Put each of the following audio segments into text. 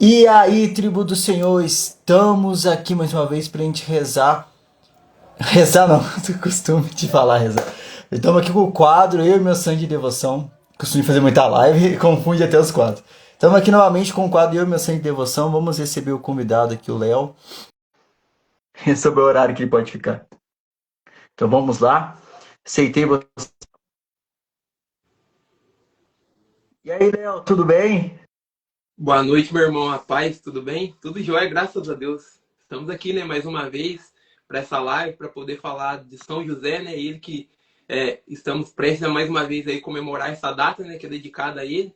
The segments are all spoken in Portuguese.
E aí, tribo do Senhor, estamos aqui mais uma vez pra gente rezar. Rezar não, do costume de falar rezar. Estamos aqui com o quadro Eu e meu sangue de devoção. Costumo fazer muita live e confunde até os quadros. Estamos aqui novamente com o quadro Eu e meu sangue de devoção. Vamos receber o convidado aqui, o Léo. É sobre o horário que ele pode ficar. Então vamos lá. Aceitei você. E aí, Léo, tudo bem? Boa noite, meu irmão. Rapaz, tudo bem? Tudo jóia, graças a Deus. Estamos aqui, né, mais uma vez para essa live para poder falar de São José, né? Ele que estamos prestes a mais uma vez aí comemorar essa data, né, que é dedicada a ele,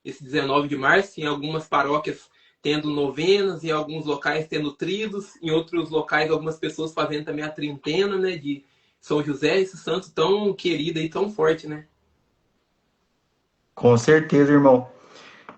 esse 19 de março, em algumas paróquias tendo novenas, em alguns locais tendo tridos, em outros locais algumas pessoas fazendo também a trintena, né, de São José, esse santo tão querido e tão forte, né? Com certeza, irmão.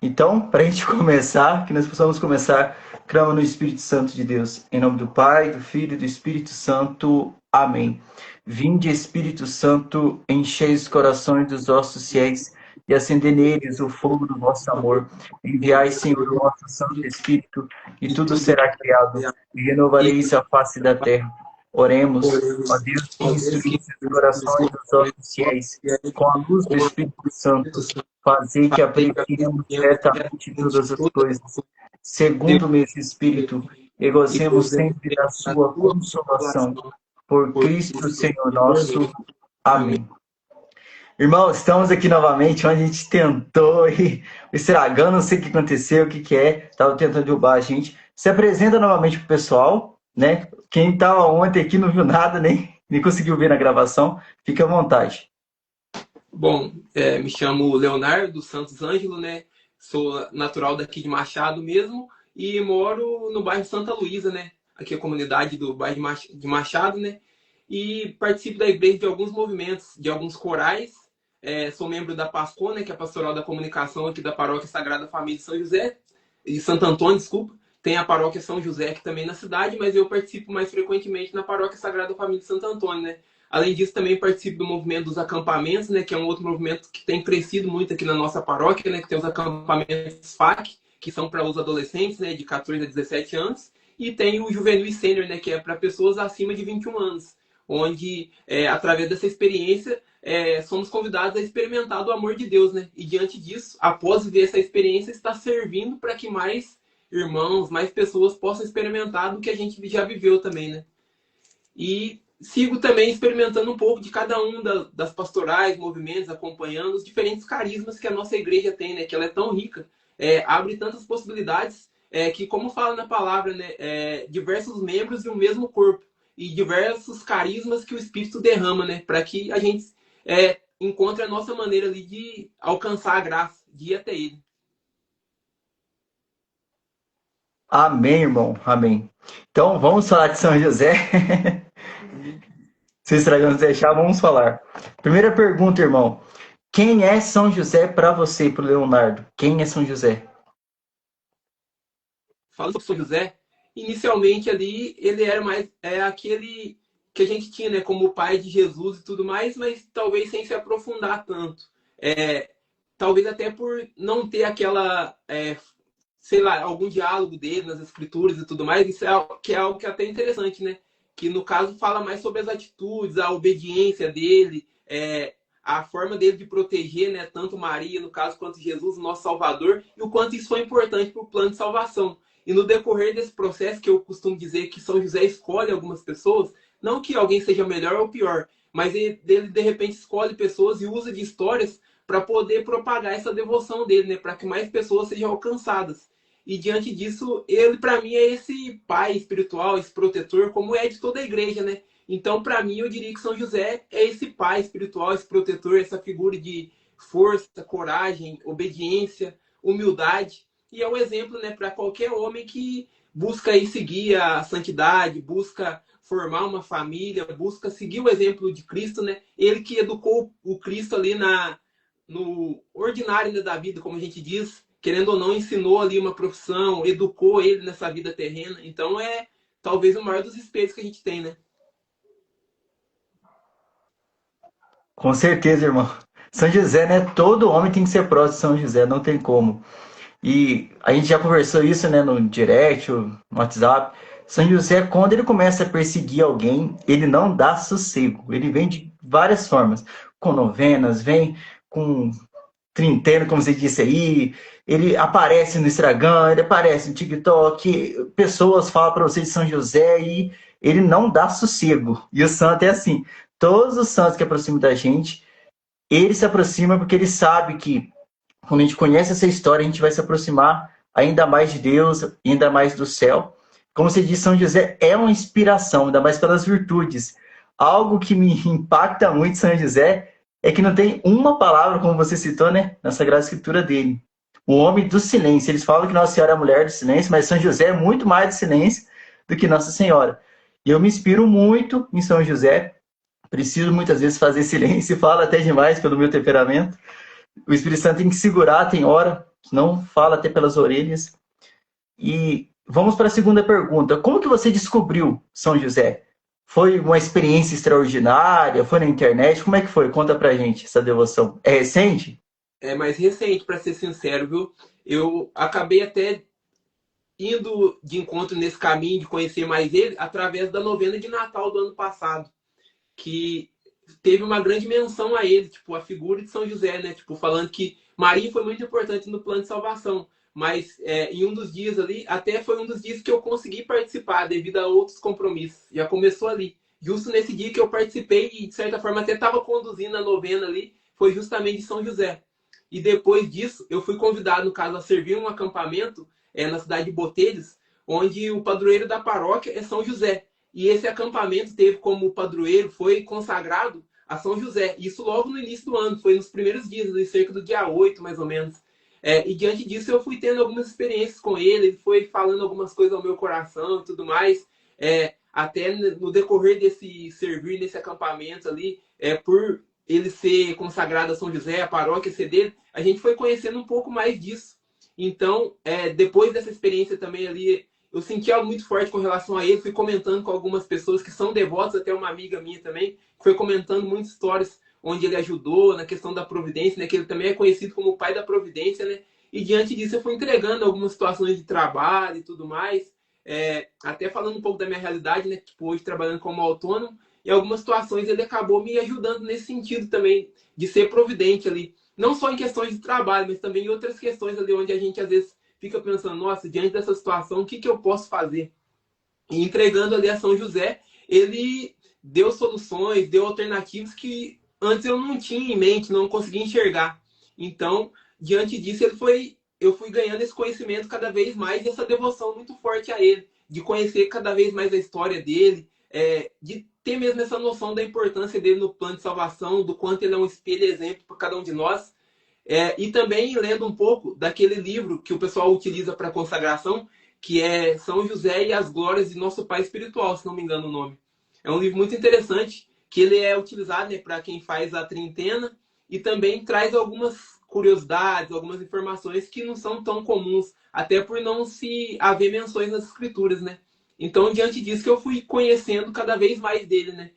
Então, para a gente começar, que nós possamos começar, cramo no Espírito Santo de Deus. Em nome do Pai, do Filho e do Espírito Santo. Amém. Vinde, Espírito Santo, enchei os corações dos vossos fiéis e acendei neles o fogo do vosso amor. Enviai, Senhor, o vosso Santo Espírito, e E tudo tudo será criado, e renovareis a face da terra. Oremos, ó Deus, que instruísse os corações dos vossos fiéis, com a luz do Espírito Santo, fazer que apreciemos retamente todas as coisas, segundo o mesmo Espírito, e gozemos sempre da sua consolação. Por Cristo Senhor nosso. Amém. Irmão, estamos aqui novamente, onde a gente tentou e o estragão, não sei o que aconteceu, o que que é, estava tentando derrubar a gente. Se apresenta novamente pro pessoal, né? Quem estava ontem aqui não viu nada, nem conseguiu ver na gravação, fique à vontade. Bom, me chamo Leonardo Santos Ângelo, né? Sou natural daqui de Machado mesmo e moro no bairro Santa Luísa, né? Aqui é a comunidade do bairro de Machado, né? E participo da igreja de alguns movimentos, de alguns corais. Sou membro da PASCO, né? Que é a Pastoral da Comunicação aqui da Paróquia Sagrada Família de São José, de Santo Antônio, desculpa. Tem a Paróquia São José aqui também na cidade, mas eu participo mais frequentemente na Paróquia Sagrada Família de Santo Antônio, né? Além disso, também participo do movimento dos acampamentos, né, que é um outro movimento que tem crescido muito aqui na nossa paróquia, né, que tem os acampamentos FAC, que são para os adolescentes, né, de 14 a 17 anos, e tem o Juvenil e Sênior, né, que é para pessoas acima de 21 anos, onde, através dessa experiência, somos convidados a experimentar do amor de Deus, né, e diante disso, após ver essa experiência, está servindo para que mais irmãos, mais pessoas possam experimentar do que a gente já viveu também, né. E sigo também experimentando um pouco de cada um das pastorais, movimentos, acompanhando os diferentes carismas que a nossa igreja tem, né? Que ela é tão rica, abre tantas possibilidades, que, como fala na palavra, né? Diversos membros de um mesmo corpo e diversos carismas que o Espírito derrama, né? Para que a gente encontre a nossa maneira ali de alcançar a graça, de ir até Ele. Amém, irmão. Amém. Então, vamos falar de São José. Se estragamos deixar, vamos falar. Primeira pergunta, irmão. Quem é São José para você, para o Leonardo? Quem é São José? Falando sobre São José, inicialmente ali ele era mais aquele que a gente tinha, né, como o pai de Jesus e tudo mais, mas talvez sem se aprofundar tanto. É, talvez até por não ter aquela, sei lá, algum diálogo dele nas escrituras e tudo mais, isso é algo que é até interessante, né? Que no caso fala mais sobre as atitudes, a obediência dele, a forma dele de proteger, né, tanto Maria, no caso, quanto Jesus, nosso Salvador, e o quanto isso foi importante para o plano de salvação. E no decorrer desse processo, que eu costumo dizer que São José escolhe algumas pessoas, não que alguém seja melhor ou pior, mas ele de repente escolhe pessoas e usa de histórias para poder propagar essa devoção dele, né, para que mais pessoas sejam alcançadas. E diante disso, ele para mim é esse pai espiritual, esse protetor, como é de toda a igreja, né? Então, para mim, eu diria que São José é esse pai espiritual, esse protetor, essa figura de força, coragem, obediência, humildade. E é um exemplo, né, para qualquer homem que busca aí seguir a santidade, busca formar uma família, busca seguir o exemplo de Cristo, né? Ele que educou o Cristo ali no ordinário, né, da vida, como a gente diz, querendo ou não, ensinou ali uma profissão, educou ele nessa vida terrena. Então é talvez o maior dos espelhos que a gente tem, né? Com certeza, irmão. São José, né? Todo homem tem que ser próximo de São José, não tem como. E a gente já conversou isso, né, no direct, no WhatsApp. São José, quando ele começa a perseguir alguém, ele não dá sossego. Ele vem de várias formas, com novenas, vem com trinteno, como você disse aí. Ele aparece no Instagram, ele aparece no TikTok. Pessoas falam para você de São José e ele não dá sossego. E o santo é assim. Todos os santos que aproximam da gente, ele se aproxima porque ele sabe que quando a gente conhece essa história, a gente vai se aproximar ainda mais de Deus, ainda mais do céu. Como você disse, São José é uma inspiração, ainda mais pelas virtudes. Algo que me impacta muito São José é que não tem uma palavra, como você citou, né, na Sagrada Escritura dele. O homem do silêncio. Eles falam que Nossa Senhora é a mulher do silêncio, mas São José é muito mais de silêncio do que Nossa Senhora. E eu me inspiro muito em São José. Preciso muitas vezes fazer silêncio, falo até demais pelo meu temperamento. O Espírito Santo tem que segurar, tem hora, não fala até pelas orelhas. E vamos para a segunda pergunta. Como que você descobriu São José? Foi uma experiência extraordinária? Foi na internet? Como é que foi? Conta pra gente essa devoção. É recente? É mais recente, para ser sincero, viu? Eu acabei até indo de encontro nesse caminho de conhecer mais ele através da novena de Natal do ano passado, que teve uma grande menção a ele, tipo, a figura de São José, né? Tipo, falando que Maria foi muito importante no plano de salvação. Mas em um dos dias ali, até foi um dos dias que eu consegui participar devido a outros compromissos. Já começou ali. Justo nesse dia que eu participei e, de certa forma, até estava conduzindo a novena ali, foi justamente de São José. E depois disso, eu fui convidado, no caso, a servir um acampamento na cidade de Botelhos, onde o padroeiro da paróquia é São José. E esse acampamento teve como padroeiro, foi consagrado a São José. Isso logo no início do ano, foi nos primeiros dias, cerca do dia 8, mais ou menos. E diante disso eu fui tendo algumas experiências com ele, ele foi falando algumas coisas ao meu coração e tudo mais. Até no decorrer desse servir, nesse acampamento ali, por ele ser consagrado a São José, a paróquia ser dele, a gente foi conhecendo um pouco mais disso. Então, depois dessa experiência também ali, eu senti algo muito forte com relação a ele, fui comentando com algumas pessoas que são devotas, até uma amiga minha também, foi comentando muitas histórias onde ele ajudou na questão da providência, né, que ele também é conhecido como o pai da providência, né, e diante disso eu fui entregando algumas situações de trabalho e tudo mais, até falando um pouco da minha realidade, né, tipo, hoje trabalhando como autônomo, e algumas situações ele acabou me ajudando nesse sentido também, de ser providente ali, não só em questões de trabalho, mas também em outras questões ali onde a gente às vezes fica pensando, nossa, diante dessa situação, o que, que eu posso fazer? E entregando ali a São José, ele deu soluções, deu alternativas que antes eu não tinha em mente, não conseguia enxergar. Então, diante disso, eu fui ganhando esse conhecimento cada vez mais e essa devoção muito forte a ele, de conhecer cada vez mais a história dele, de ter mesmo essa noção da importância dele no plano de salvação, do quanto ele é um espelho e exemplo para cada um de nós. E também lendo um pouco daquele livro que o pessoal utiliza para consagração, que é São José e as Glórias de Nosso Pai Espiritual, se não me engano o nome. É um livro muito interessante, que ele é utilizado, né, para quem faz a trintena e também traz algumas curiosidades, algumas informações que não são tão comuns, até por não se haver menções nas escrituras, né? Então, diante disso que eu fui conhecendo cada vez mais dele, né?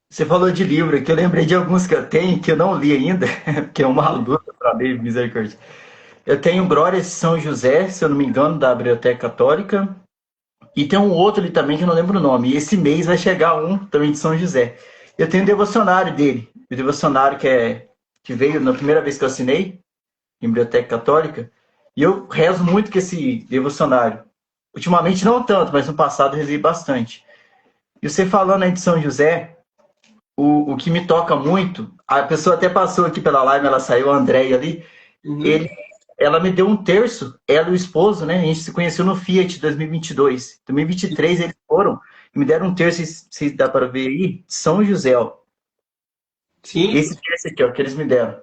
Você falou de livro, que eu lembrei de alguns que eu tenho, que eu não li ainda, que é uma luta para ler, misericórdia. Eu tenho Glórias de São José, se eu não me engano, da Biblioteca Católica. E tem um outro ali também que eu não lembro o nome. E esse mês vai chegar um também de São José. Eu tenho o devocionário dele. O devocionário que veio na primeira vez que eu assinei, em Biblioteca Católica. E eu rezo muito com esse devocionário. Ultimamente não tanto, mas no passado rezei bastante. E você falando aí de São José, o que me toca muito, a pessoa até passou aqui pela live, ela saiu, a Andréia ali, Uhum. ela me deu um terço, ela e o esposo, né? A gente se conheceu no Fiat 2022. 2023 eles foram e me deram um terço, se dá para ver aí, de São José, ó. Sim. Esse terço aqui, ó, que eles me deram.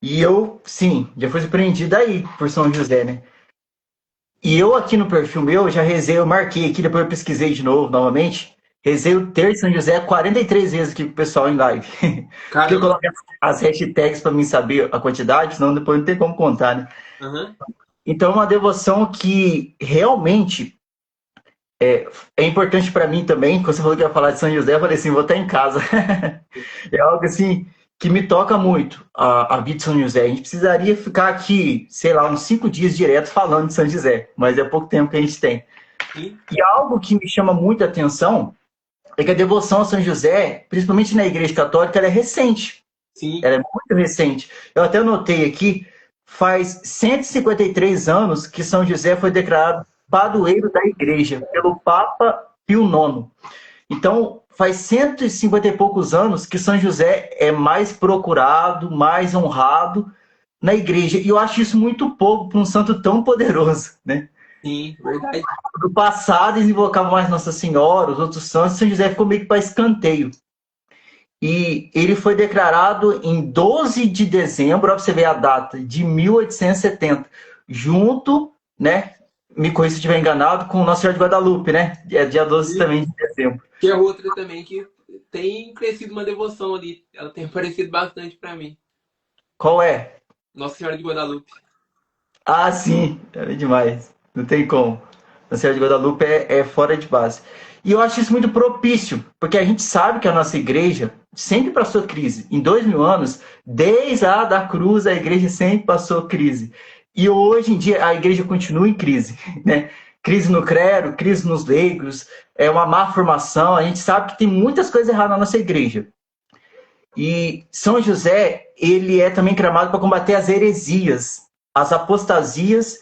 E eu, sim, já fui surpreendido aí por São José, né? E eu aqui no perfil meu, já rezei, eu marquei aqui, depois eu pesquisei de novo, novamente. Rezei o terço de São José 43 vezes aqui pro pessoal em live. Porque eu Caramba. coloquei as hashtags para mim saber a quantidade, senão depois não tem como contar, né? Uhum. Então, é uma devoção que realmente é importante para mim também. Quando você falou que ia falar de São José, eu falei assim, vou estar em casa. É algo assim que me toca muito a vida de São José. A gente precisaria ficar aqui, sei lá, uns 5 dias direto falando de São José, mas é pouco tempo que a gente tem. Sim, E algo que me chama muita atenção é que a devoção a São José, principalmente na Igreja Católica, ela é recente. sim. Ela é muito recente. Eu até notei aqui, faz 153 anos que São José foi declarado padroeiro da Igreja pelo Papa Pio IX. Então, faz 150 e poucos anos que São José é mais procurado, mais honrado na igreja. E eu acho isso muito pouco para um santo tão poderoso, né? Sim, verdade. No passado, eles invocavam mais Nossa Senhora, os outros santos, São José ficou meio que para escanteio. E ele foi declarado em 12 de dezembro, para você ver a data, de 1870, junto, né? Me corrija se estiver enganado, com Nossa Senhora de Guadalupe, né? É dia 12 E também de dezembro. que é outra também que tem crescido uma devoção ali. Ela tem aparecido bastante para mim. Qual é? Nossa Senhora de Guadalupe. Ah, sim, é demais. Não tem como. A Senhora de Guadalupe é fora de base. E eu acho isso muito propício, porque a gente sabe que a nossa igreja sempre passou crise. Em 2000 anos, desde a da cruz, a igreja sempre passou crise. E hoje em dia a igreja continua em crise, né? Crise no clero, crise nos leigos, é uma má formação. A gente sabe que tem muitas coisas erradas na nossa igreja. E São José, ele é também clamado para combater as heresias, as apostasias.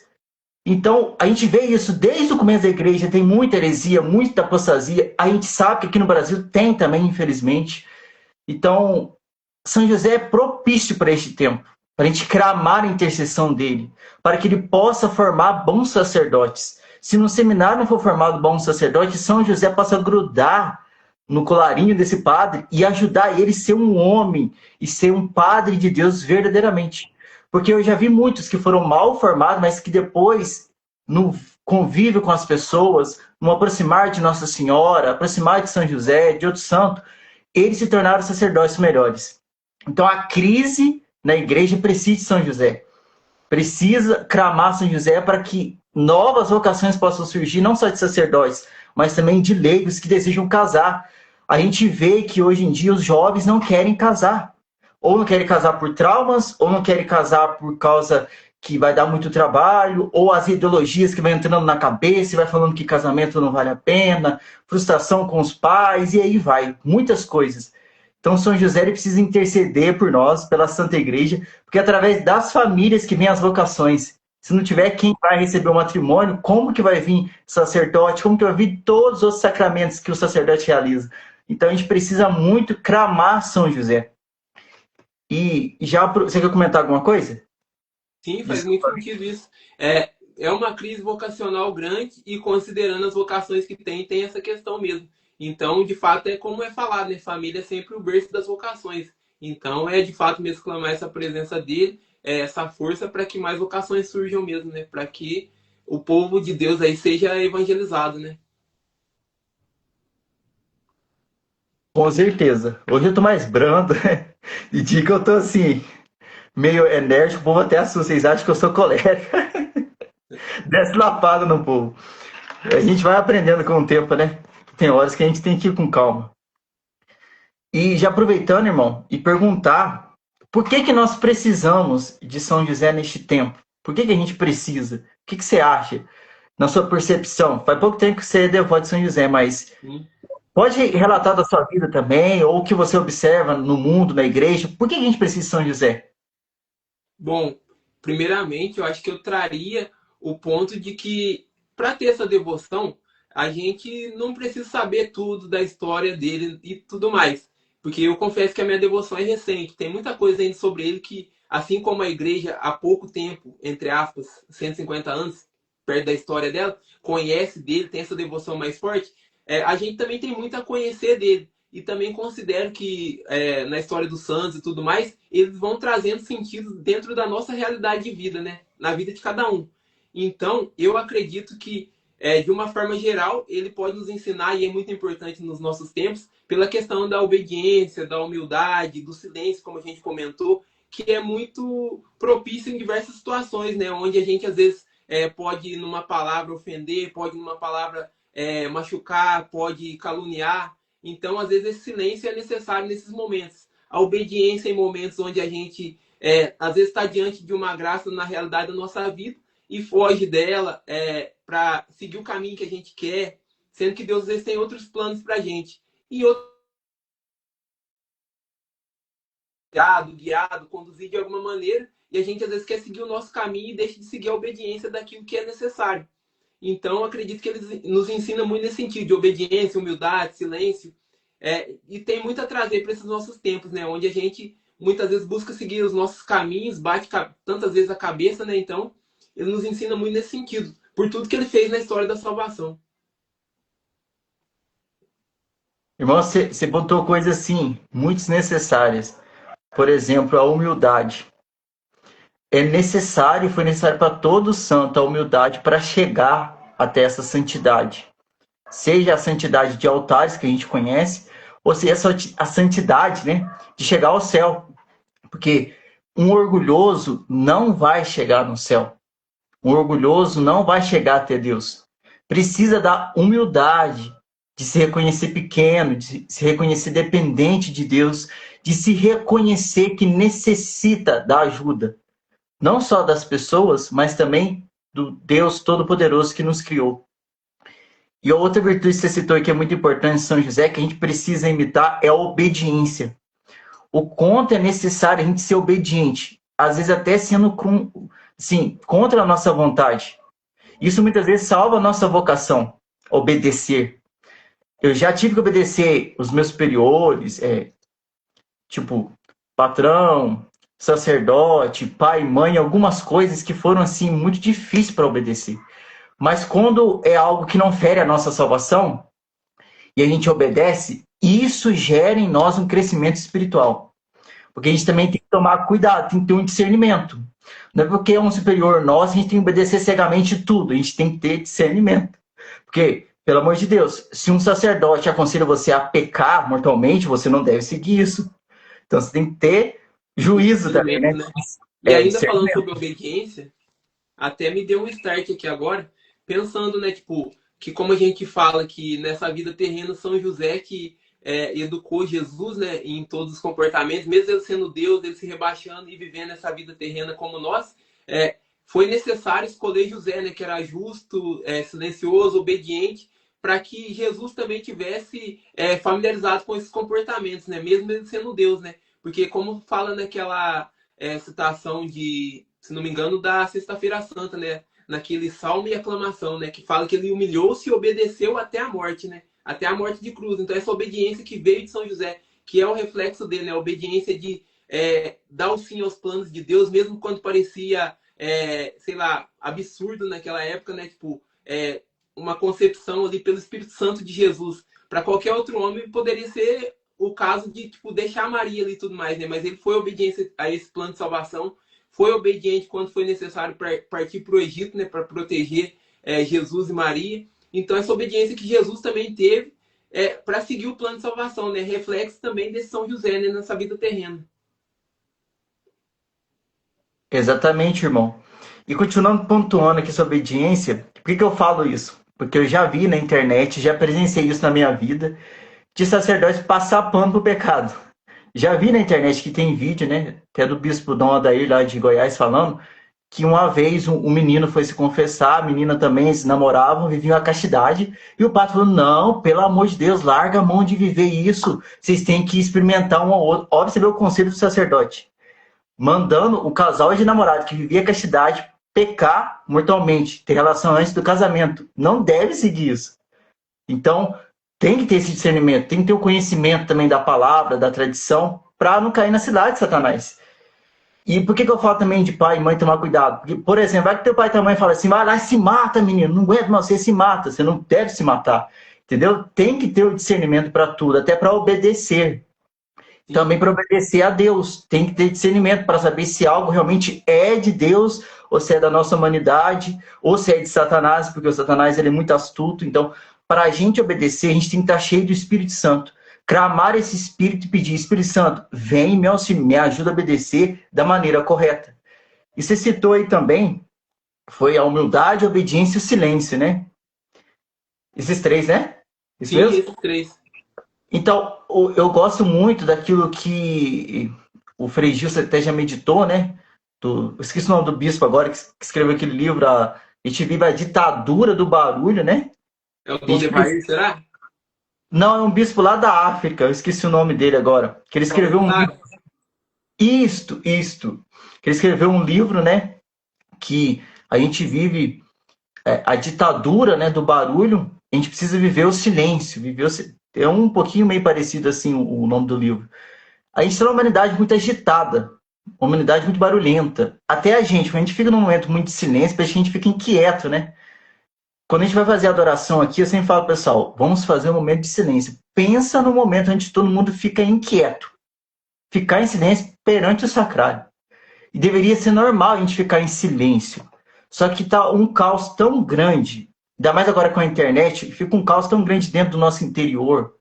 Então, a gente vê isso desde o começo da igreja, tem muita heresia, muita apostasia. A gente sabe que aqui no Brasil tem também, infelizmente. Então, São José é propício para este tempo, para a gente clamar a intercessão dele, para que ele possa formar bons sacerdotes. Se no seminário não for formado bom sacerdote, São José possa grudar no colarinho desse padre e ajudar ele a ser um homem e ser um padre de Deus verdadeiramente. Porque eu já vi muitos que foram mal formados, mas que depois, no convívio com as pessoas, no aproximar de Nossa Senhora, aproximar de São José, de outro santo, eles se tornaram sacerdotes melhores. Então a crise na igreja precisa de São José. Precisa clamar São José para que novas vocações possam surgir, não só de sacerdotes, mas também de leigos que desejam casar. A gente vê que hoje em dia os jovens não querem casar. Ou não querem casar por traumas, ou não querem casar por causa que vai dar muito trabalho, ou as ideologias que vai entrando na cabeça e vai falando que casamento não vale a pena, frustração com os pais, e aí vai, muitas coisas. Então, São José ele precisa interceder por nós, pela Santa Igreja, porque é através das famílias que vêm as vocações. Se não tiver quem vai receber o matrimônio, como que vai vir sacerdote? Como que vai vir todos os outros sacramentos que o sacerdote realiza? Então, a gente precisa muito clamar São José. E já você quer comentar alguma coisa? Sim, faz muito Desculpa. sentido isso. É uma crise vocacional grande e considerando as vocações que tem essa questão mesmo. Então, de fato, é como é falado, né? Família é sempre o berço das vocações. Então, é de fato mesmo clamar essa presença dele, essa força para que mais vocações surjam mesmo, né? Para que o povo de Deus aí seja evangelizado, né? Com certeza. Hoje eu tô mais brando. E dia que eu tô assim, meio enérgico, o povo até assusta. Vocês acham que eu sou colérico? Desce lapada no povo. A gente vai aprendendo com o tempo, né? Tem horas que a gente tem que ir com calma. E já aproveitando, irmão, e perguntar por que que nós precisamos de São José neste tempo? Por que que a gente precisa? O que que você acha? Na sua percepção, faz pouco tempo que você é devoto de São José, mas Sim. pode relatar da sua vida também, ou o que você observa no mundo, na igreja. Por que que a gente precisa de São José? Bom, primeiramente, eu acho que eu traria o ponto de que, para ter essa devoção, a gente não precisa saber tudo da história dele e tudo mais. Porque eu confesso que a minha devoção é recente. Tem muita coisa ainda sobre ele que, assim como a igreja, há pouco tempo, entre aspas, 150 anos, perto da história dela, conhece dele, tem essa devoção mais forte, a gente também tem muito a conhecer dele. E também considero que na história dos santos e tudo mais, eles vão trazendo sentido dentro da nossa realidade de vida, né? Na vida de cada um. Então, eu acredito que, de uma forma geral, ele pode nos ensinar, e é muito importante nos nossos tempos, pela questão da obediência, da humildade, do silêncio, como a gente comentou, que é muito propício em diversas situações, né? Onde a gente, às vezes, pode, numa palavra, ofender, pode, numa palavra, machucar, pode caluniar. Então, às vezes, esse silêncio é necessário nesses momentos. a obediência em momentos onde a gente, às vezes, está diante de uma graça na realidade da nossa vida e foge dela para seguir o caminho que a gente quer, sendo que Deus, às vezes, tem outros planos para a gente. E outro guiado, conduzido de alguma maneira, e a gente, às vezes, quer seguir o nosso caminho e deixa de seguir a obediência daquilo que é necessário. Então, acredito que eles nos ensinam muito nesse sentido, de obediência, humildade, silêncio. E tem muito a trazer para esses nossos tempos, né? Onde a gente muitas vezes busca seguir os nossos caminhos, bate tantas vezes a cabeça, né? Então, ele nos ensina muito nesse sentido, por tudo que ele fez na história da salvação. Irmão, você botou coisas assim, muito necessárias. Por exemplo, a humildade. Foi necessário para todo santo a humildade para chegar até essa santidade. Seja a santidade de altares que a gente conhece, ou seja a santidade, né, de chegar ao céu. Porque um orgulhoso não vai chegar no céu. Um orgulhoso não vai chegar até Deus. Precisa da humildade, de se reconhecer pequeno, de se reconhecer dependente de Deus, de se reconhecer que necessita da ajuda. Não só das pessoas, mas também do Deus Todo-Poderoso que nos criou. E a outra virtude que você citou aqui, que é muito importante em São José, que a gente precisa imitar, é a obediência. O quanto é necessário a gente ser obediente, às vezes até sendo contra a nossa vontade. Isso muitas vezes salva a nossa vocação, obedecer. Eu já tive que obedecer os meus superiores, tipo patrão, sacerdote, pai, mãe, algumas coisas que foram assim muito difíceis para obedecer. Mas quando é algo que não fere a nossa salvação e a gente obedece, isso gera em nós um crescimento espiritual. Porque a gente também tem que tomar cuidado, tem que ter um discernimento. Não é porque é um superior nosso, a gente tem que obedecer cegamente tudo. A gente tem que ter discernimento. Porque, pelo amor de Deus, se um sacerdote aconselha você a pecar mortalmente, você não deve seguir isso. Então você tem que ter juízo também, né? E ainda falando sobre obediência, até me deu um start aqui agora, pensando, né, tipo, que como a gente fala que nessa vida terrena, São José que educou Jesus, né, em todos os comportamentos, mesmo ele sendo Deus, ele se rebaixando e vivendo essa vida terrena como nós, foi necessário escolher José, né, que era justo, silencioso, obediente, para que Jesus também tivesse familiarizado com esses comportamentos, né, mesmo ele sendo Deus, né, porque como fala naquela citação de, se não me engano, da Sexta-feira Santa, né, naquele salmo e aclamação, né, que fala que ele humilhou-se e obedeceu até a morte, né, até a morte de cruz. Então, essa obediência que veio de São José, que é o reflexo dele, né? A obediência de dar o sim aos planos de Deus, mesmo quando parecia, sei lá, absurdo naquela época, né? Tipo, uma concepção ali pelo Espírito Santo de Jesus. Para qualquer outro homem, poderia ser o caso de, tipo, deixar Maria ali e tudo mais, né? Mas ele foi obediente a esse plano de salvação, foi obediente quando foi necessário partir para o Egito, né? Para proteger Jesus e Maria. Então, essa obediência que Jesus também teve para seguir o plano de salvação, né? Reflexo também desse São José, né? Nessa vida terrena. Exatamente, irmão. E continuando pontuando aqui sobre obediência, por que eu falo isso? Porque eu já vi na internet, já presenciei isso na minha vida, de sacerdote passar pano pro pecado. Já vi na internet que tem vídeo, né? Até do bispo Dom Adair, lá de Goiás, falando que uma vez um menino foi se confessar, a menina também, se namoravam, viviam a castidade, e o padre falou, não, pelo amor de Deus, larga a mão de viver isso, vocês têm que experimentar um ao outro. Olha, você vê o conselho do sacerdote, mandando o casal de namorado que vivia a castidade pecar mortalmente, ter relação antes do casamento. Não deve seguir isso. Então, tem que ter esse discernimento, tem que ter o conhecimento também da palavra, da tradição, para não cair na cidade de Satanás. E por que eu falo também de pai e mãe tomar cuidado? Porque, por exemplo, vai que teu pai e tua mãe falam assim, vai lá e se mata, menino, não aguento, não, você se mata, você não deve se matar, entendeu? Tem que ter o discernimento para tudo, até para obedecer. Também para obedecer a Deus, tem que ter discernimento para saber se algo realmente é de Deus, ou se é da nossa humanidade, ou se é de Satanás, porque o Satanás ele é muito astuto. Então, para a gente obedecer, a gente tem que estar cheio do Espírito Santo. Clamar esse Espírito e pedir, Espírito Santo, vem me ajuda a obedecer da maneira correta. E você citou aí também, foi a humildade, a obediência e o silêncio, né? Esses três, né? Sim, esses três. Então, eu gosto muito daquilo que o Frei Gilson até já meditou, né? Eu esqueci o nome do bispo agora, que escreveu aquele livro, A gente vive a ditadura do barulho, né? É o A Tom gente Devair, será? Não, é um bispo lá da África, eu esqueci o nome dele agora. Que ele escreveu um livro. Isto. Que ele escreveu um livro, né? Que a gente vive a ditadura, né, do barulho, a gente precisa viver o silêncio. É um pouquinho meio parecido assim o nome do livro. A gente tem uma humanidade muito agitada, uma humanidade muito barulhenta. Até a gente, quando a gente fica num momento muito de silêncio, a gente fica inquieto, né? Quando a gente vai fazer a adoração aqui, eu sempre falo, pessoal, vamos fazer um momento de silêncio. Pensa no momento onde todo mundo fica inquieto. Ficar em silêncio perante o sacrário. E deveria ser normal a gente ficar em silêncio. Só que tá um caos tão grande, ainda mais agora com a internet, fica um caos tão grande dentro do nosso interior,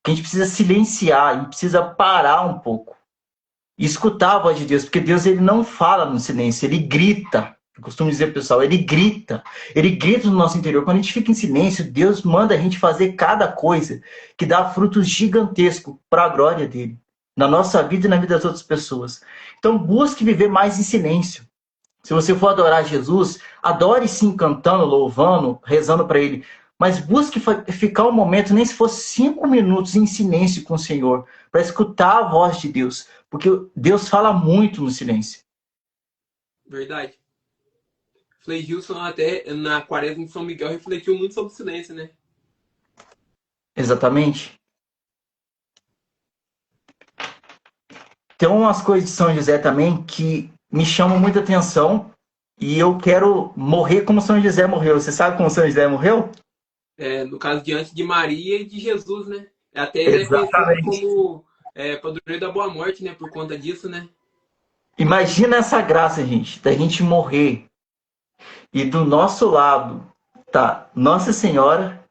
que a gente precisa silenciar, a gente precisa parar um pouco e escutar a voz de Deus, porque Deus ele não fala no silêncio, ele grita. Eu costumo dizer, pessoal, ele grita no nosso interior. Quando a gente fica em silêncio, Deus manda a gente fazer cada coisa que dá frutos gigantescos para a glória dele, na nossa vida e na vida das outras pessoas. Então, busque viver mais em silêncio. Se você for adorar Jesus, adore sim cantando, louvando, rezando para ele. Mas busque ficar um momento, nem se fosse 5 minutos em silêncio com o Senhor, para escutar a voz de Deus. Porque Deus fala muito no silêncio. Verdade. Frei Gilson até na Quaresma de São Miguel refletiu muito sobre o silêncio, né? Exatamente. Tem umas coisas de São José também que me chamam muita atenção e eu quero morrer como São José morreu. Você sabe como São José morreu? No caso, diante de Maria e de Jesus, né? Até ele é conhecido Exatamente. como padroeiro da boa morte, né? Por conta disso, né? Imagina essa graça, gente, da gente morrer e do nosso lado tá Nossa Senhora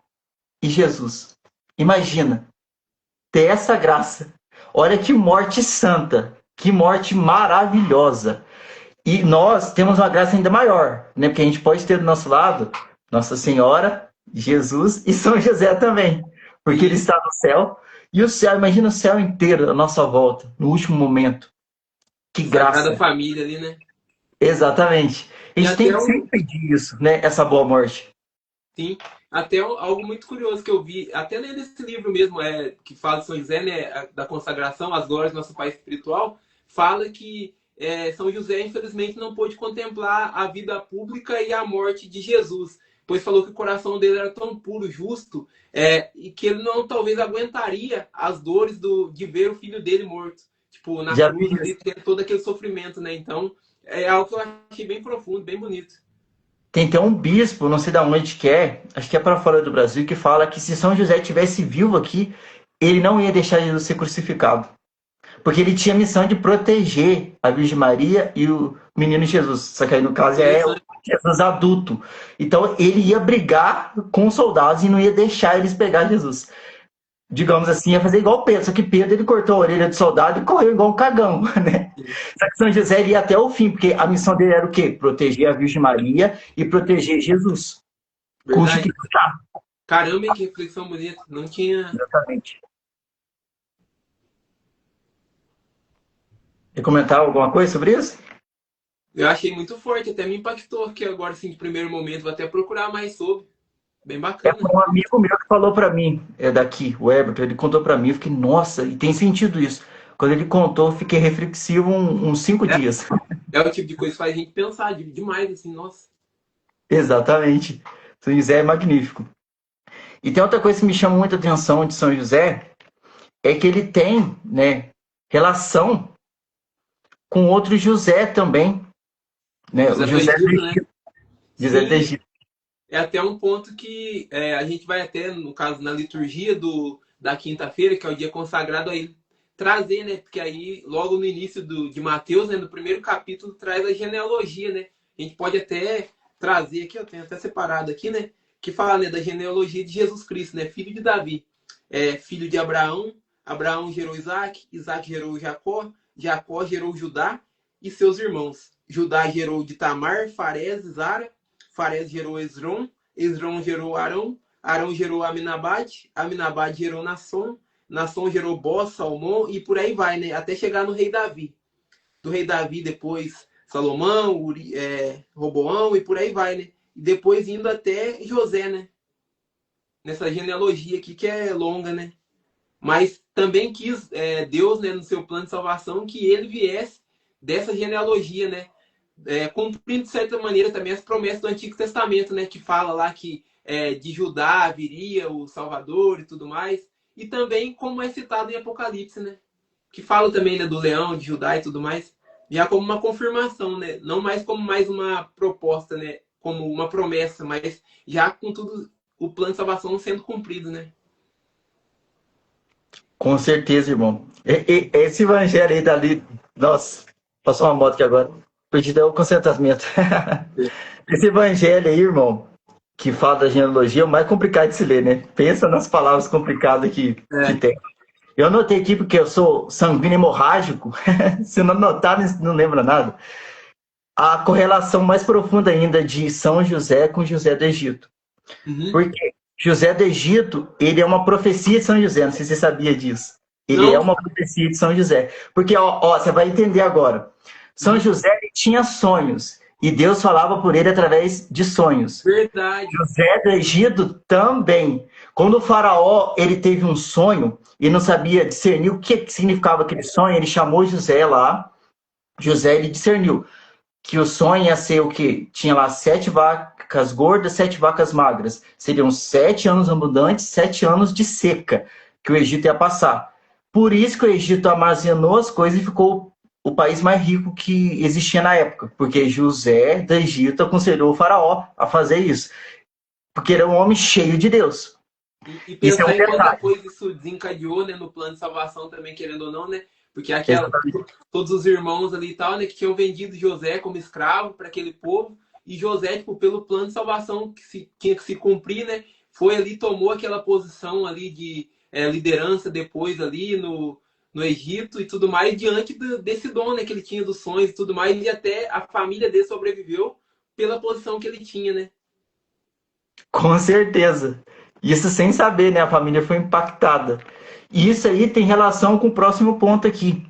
e Jesus. Imagina ter essa graça. Olha que morte santa, que morte maravilhosa. E nós temos uma graça ainda maior, né? Porque a gente pode ter do nosso lado Nossa Senhora, Jesus e São José também, porque ele Sim. está no céu. E o céu, imagina o céu inteiro à nossa volta, no último momento. Que Sagrada graça. Família ali, né? Exatamente. A E gente tem até que sempre pedir isso, né? Essa boa morte. sim, até algo muito curioso que eu vi, até lendo esse livro mesmo, que fala de São José, né, da consagração, as glórias do nosso Pai espiritual, fala que São José, infelizmente, não pôde contemplar a vida pública e a morte de Jesus, pois falou que o coração dele era tão puro, justo, e que ele não talvez aguentaria as dores de ver o filho dele morto, tipo, na Já vi cruz ali, isso. ter todo aquele sofrimento, né? Então, é algo que eu achei bem profundo, bem bonito. Tem até um bispo, não sei de onde que é, acho que é para fora do Brasil, que fala que se São José tivesse vivo aqui, ele não ia deixar Jesus ser crucificado. Porque ele tinha a missão de proteger a Virgem Maria e o menino Jesus. Só que aí, no caso, é o Interessante. Jesus adulto. Então, ele ia brigar com os soldados e não ia deixar eles pegar Jesus. Digamos assim, ia fazer igual Pedro. Só que Pedro, ele cortou a orelha do soldado e correu igual um cagão, né? Só que São José ele ia até o fim, porque a missão dele era o quê? Proteger a Virgem Maria e proteger Jesus. Custe o que Verdade. custar. Caramba, hein, que reflexão bonita. Não tinha. Exatamente. Quer comentar alguma coisa sobre isso? Eu achei muito forte, até me impactou aqui agora, assim, de primeiro momento. Vou até procurar mais sobre. Bem É bacana. um amigo meu que falou para mim, é daqui, o Everton, ele contou para mim, eu fiquei, nossa, e tem sentido isso. Quando ele contou, eu fiquei reflexivo uns 5 dias. É o tipo de coisa que faz a gente pensar demais, assim, nossa. Exatamente. São José é magnífico. E tem outra coisa que me chama muita atenção de São José, é que ele tem, né, relação com outro José também, né? O José do José do Egito, né? Egito. José do Sim, Egito. é até um ponto que a gente vai até, no caso, na liturgia da quinta-feira, que é o dia consagrado a ele, trazer, né? Porque aí, logo no início de Mateus, né, no primeiro capítulo, traz a genealogia, né? A gente pode até trazer aqui, eu tenho até separado aqui, né? Que fala, né, da genealogia de Jesus Cristo, né? Filho de Davi, filho de Abraão, Abraão gerou Isaac, Isaac gerou Jacó, Jacó gerou Judá e seus irmãos. Judá gerou de Tamar, Farés, Zara, Farés gerou Esrom, Esrom gerou Arão, Arão gerou Aminabade, Aminabade gerou Nasson, nação gerou Boz, Salmão e por aí vai, né? Até chegar no rei Davi. Do rei Davi, depois Salomão, Roboão e por aí vai, né? E depois indo até José, né? Nessa genealogia aqui que é longa, né? Mas também quis Deus, né, no seu plano de salvação, que ele viesse dessa genealogia, né? Cumprindo de certa maneira também as promessas do Antigo Testamento, né? Que fala lá que de Judá viria o Salvador e tudo mais. E também como é citado em Apocalipse, né? Que fala também, né, do leão, de Judá e tudo mais. Já como uma confirmação, né? Não mais como mais uma proposta, né? Como uma promessa, mas já com tudo o plano de salvação sendo cumprido, né? Com certeza, irmão. Esse evangelho aí dali. Nossa, passou uma moto aqui agora. Perdi até o concentramento. Esse evangelho aí, irmão, que fala da genealogia, é o mais complicado de se ler, né? Pensa nas palavras complicadas que tem. Eu anotei aqui porque eu sou sanguíneo hemorrágico. Se não anotar, não lembra nada. A correlação mais profunda ainda de São José com José do Egito. Porque José do Egito, ele é uma profecia de São José, não sei se você sabia disso. Ele é uma profecia de São José. Porque, você vai entender agora. São José ele tinha sonhos, e Deus falava por ele através de sonhos. Verdade. José do Egito também. Quando o faraó ele teve um sonho, e não sabia discernir o que significava aquele sonho, ele chamou José lá. José, ele discerniu que o sonho ia ser o quê? Tinha lá 7 vacas gordas, 7 vacas magras. Seriam 7 anos abundantes, 7 anos de seca que o Egito ia passar. Por isso que o Egito armazenou as coisas e ficou o país mais rico que existia na época. Porque José do Egito aconselhou o faraó a fazer isso. Porque ele era um homem cheio de Deus. E pensar em quanta coisa isso desencadeou, né, no plano de salvação também, querendo ou não, né? Porque todos os irmãos ali e tal, né, que tinham vendido José como escravo para aquele povo, e José, tipo, pelo plano de salvação que tinha que se cumprir, né, foi ali, tomou aquela posição ali de liderança depois ali no Egito e tudo mais, diante desse dom, né, que ele tinha dos sonhos e tudo mais, e até a família dele sobreviveu pela posição que ele tinha, né? Com certeza. Isso sem saber, né? A família foi impactada. E isso aí tem relação com o próximo ponto aqui,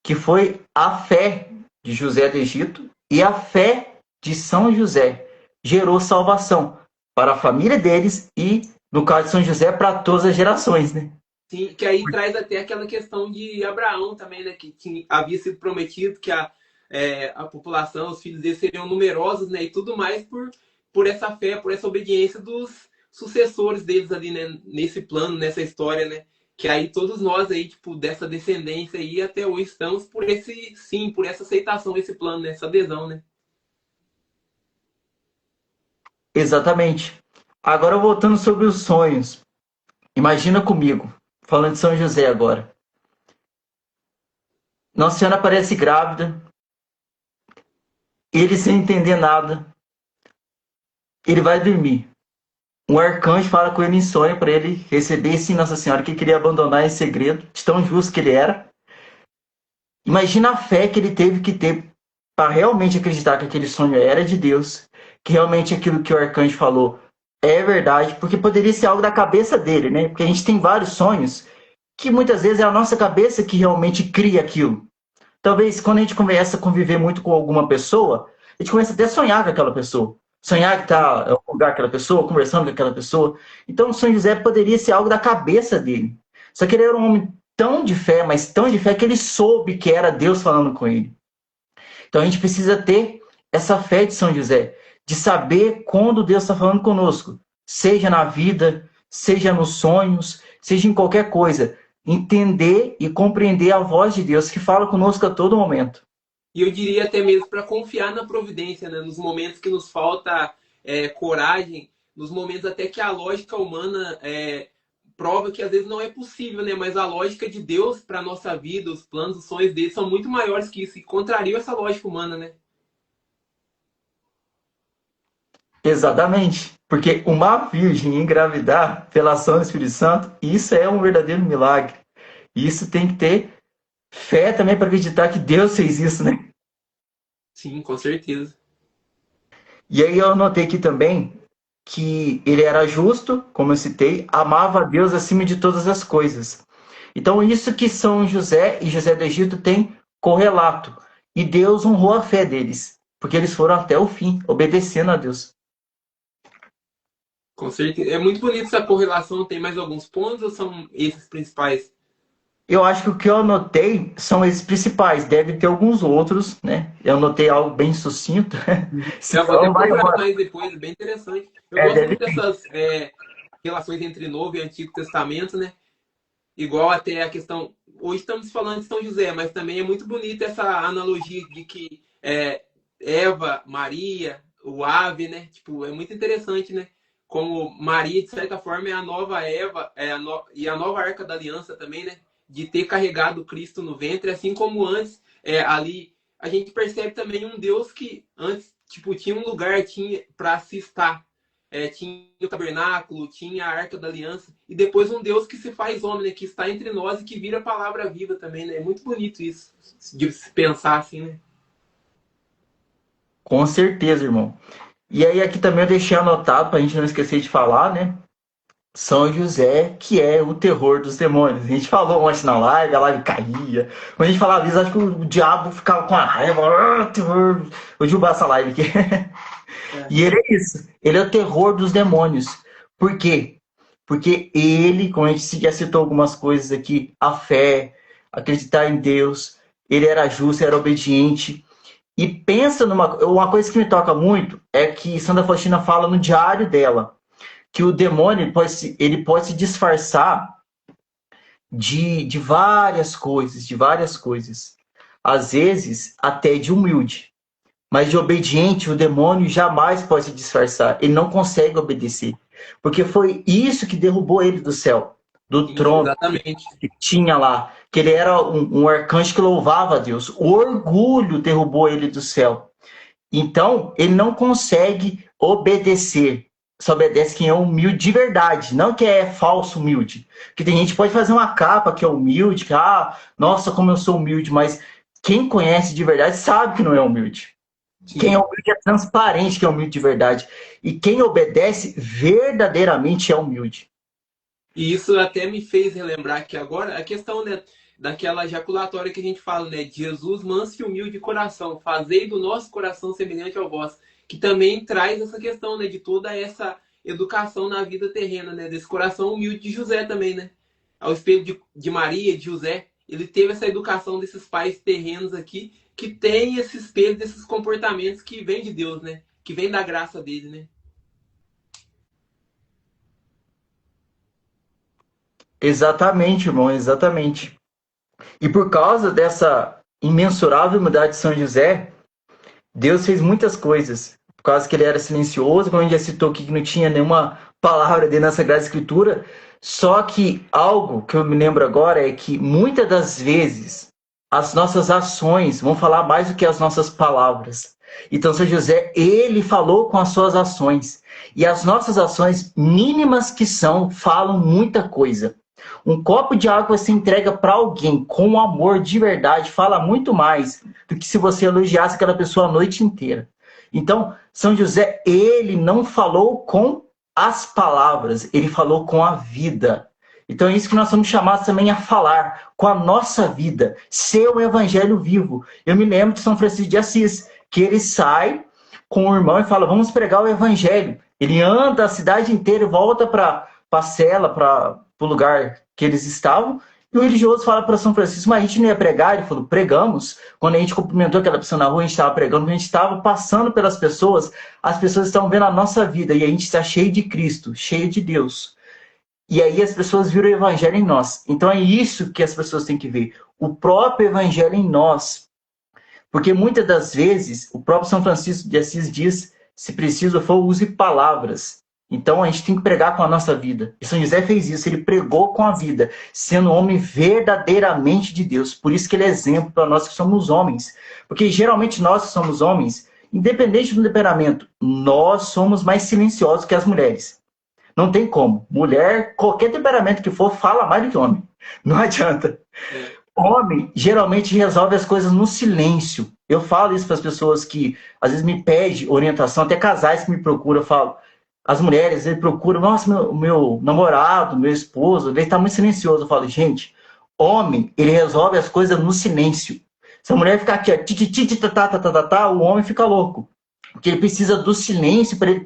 que foi a fé de José do Egito e a fé de São José gerou salvação para a família deles e, no caso de São José, para todas as gerações, né? Sim, que aí traz até aquela questão de Abraão também, né? Que havia sido prometido que a população, os filhos dele seriam numerosos, né? E tudo mais por essa fé, por essa obediência dos sucessores deles ali, né? Nesse plano, nessa história, né? Que aí todos nós aí, tipo, dessa descendência aí, até hoje estamos por por essa aceitação desse plano, né? Essa adesão, né? Exatamente. Agora voltando sobre os sonhos. Imagina comigo, falando de São José agora. Nossa Senhora aparece grávida, ele sem entender nada, ele vai dormir. Um arcanjo fala com ele em sonho para ele receber sim Nossa Senhora, que queria abandonar em segredo, de tão justo que ele era. Imagina a fé que ele teve que ter para realmente acreditar que aquele sonho era de Deus, que realmente aquilo que o arcanjo falou é verdade, porque poderia ser algo da cabeça dele, né? Porque a gente tem vários sonhos que muitas vezes é a nossa cabeça que realmente cria aquilo. Talvez quando a gente começa a conviver muito com alguma pessoa, a gente começa até a sonhar com aquela pessoa. Sonhar que está em algum lugar com aquela pessoa, conversando com aquela pessoa. Então, o São José poderia ser algo da cabeça dele. Só que ele era um homem tão de fé, mas tão de fé, que ele soube que era Deus falando com ele. Então, a gente precisa ter essa fé de São José, de saber quando Deus está falando conosco. Seja na vida, seja nos sonhos, seja em qualquer coisa. Entender e compreender a voz de Deus que fala conosco a todo momento. E eu diria até mesmo para confiar na providência, né? Nos momentos que nos falta coragem, nos momentos até que a lógica humana prova que às vezes não é possível, né? Mas a lógica de Deus para a nossa vida, os planos, os sonhos dele são muito maiores que isso e contrariam essa lógica humana, né? Exatamente. Porque uma virgem engravidar pela ação do Espírito Santo, isso é um verdadeiro milagre. Isso tem que ter fé também para acreditar que Deus fez isso, né? Sim, com certeza. E aí eu notei aqui também que ele era justo, como eu citei, amava a Deus acima de todas as coisas. Então, isso que São José e José do Egito têm correlato. E Deus honrou a fé deles, porque eles foram até o fim, obedecendo a Deus. Com certeza. É muito bonito essa correlação. Tem mais alguns pontos ou são esses principais? Eu acho que o que eu anotei são esses principais. Deve ter alguns outros, né? Eu anotei algo bem sucinto. Eu vou até Senão vai procurar embora. mais depois, é bem interessante. Eu gosto Deve muito ter. dessas relações entre Novo e Antigo Testamento, né? Igual até a questão. Hoje estamos falando de São José, mas também é muito bonita essa analogia de que Eva, Maria, o ave, né? Tipo, é muito interessante, né? Como Maria, de certa forma, é a nova Eva, e a nova Arca da Aliança também, né? De ter carregado Cristo no ventre, assim como antes, ali, a gente percebe também um Deus que antes, tipo, tinha um lugar para se estar. Tinha o tabernáculo, tinha a Arca da Aliança, e depois um Deus que se faz homem, né? Que está entre nós e que vira palavra viva também, né? É muito bonito isso, de se pensar assim, né? Com certeza, irmão. E aí aqui também eu deixei anotado, para a gente não esquecer de falar, né? São José, que é o terror dos demônios. A gente falou ontem na live, a live caía. Quando a gente falava isso, acho que o diabo ficava com a raiva. Terror. Vou derrubar essa live aqui. E ele é isso. Ele é o terror dos demônios. Por quê? Porque ele, como a gente já citou algumas coisas aqui, a fé, acreditar em Deus, ele era justo, era obediente. E pensa uma coisa que me toca muito, é que Santa Faustina fala no diário dela, que o demônio ele pode se disfarçar de várias coisas, de várias coisas. Às vezes, até de humilde. Mas de obediente, o demônio jamais pode se disfarçar. Ele não consegue obedecer. Porque foi isso que derrubou ele do céu, do Isso, trono exatamente. que tinha lá. Que ele era um arcanjo que louvava a Deus. O orgulho derrubou ele do céu. Então, ele não consegue obedecer. Só obedece quem é humilde de verdade, não que é falso humilde. Porque tem gente que pode fazer uma capa que é humilde, que, nossa, como eu sou humilde, mas quem conhece de verdade sabe que não é humilde. Quem é Sim. humilde é transparente que é humilde de verdade. E quem obedece verdadeiramente é humilde. E isso até me fez relembrar que agora a questão, né, daquela jaculatória que a gente fala, né, de Jesus manso e humilde de coração, fazei do nosso coração semelhante ao vosso, que também traz essa questão, né, de toda essa educação na vida terrena, né, desse coração humilde de José também, né, ao espelho de Maria, de José, ele teve essa educação desses pais terrenos aqui, que tem esse espelho desses comportamentos que vem de Deus, né, que vem da graça dele, né. Exatamente, irmão, exatamente. E por causa dessa imensurável humildade de São José, Deus fez muitas coisas. Por causa que ele era silencioso, como a gente já citou aqui, que não tinha nenhuma palavra dentro da Sagrada Escritura. Só que algo que eu me lembro agora é que muitas das vezes as nossas ações vão falar mais do que as nossas palavras. Então, São José, ele falou com as suas ações. E as nossas ações, mínimas que são, falam muita coisa. Um copo de água você entrega para alguém com amor de verdade, fala muito mais do que se você elogiasse aquela pessoa a noite inteira. Então, São José, ele não falou com as palavras, ele falou com a vida. Então é isso que nós somos chamados também a falar, com a nossa vida, ser o evangelho vivo. Eu me lembro de São Francisco de Assis, que ele sai com o irmão e fala, vamos pregar o evangelho. Ele anda a cidade inteira e volta para a cela, para o lugar que eles estavam, e o religioso fala para São Francisco, mas a gente não ia pregar? Ele falou, pregamos. Quando a gente cumprimentou aquela pessoa na rua, a gente estava pregando, quando a gente estava passando pelas pessoas, as pessoas estão vendo a nossa vida, e a gente está cheio de Cristo, cheio de Deus. E aí as pessoas viram o evangelho em nós. Então é isso que as pessoas têm que ver, o próprio evangelho em nós. Porque muitas das vezes, o próprio São Francisco de Assis diz, se preciso for, use palavras. Então a gente tem que pregar com a nossa vida. E São José fez isso, ele pregou com a vida, sendo um homem verdadeiramente de Deus. Por isso que ele é exemplo para nós que somos homens. Porque geralmente nós que somos homens, independente do temperamento, nós somos mais silenciosos que as mulheres. Não tem como. Mulher, qualquer temperamento que for, fala mais do que homem. Não adianta. Homem geralmente resolve as coisas no silêncio. Eu falo isso para as pessoas que às vezes me pedem orientação, até casais que me procuram, eu falo. As mulheres, ele procuram, nossa, meu namorado, meu esposo, ele está muito silencioso. Eu falo, gente, Homem, ele resolve as coisas no silêncio. Se a mulher ficar aqui, ó, o homem fica louco. Porque ele precisa do silêncio para ele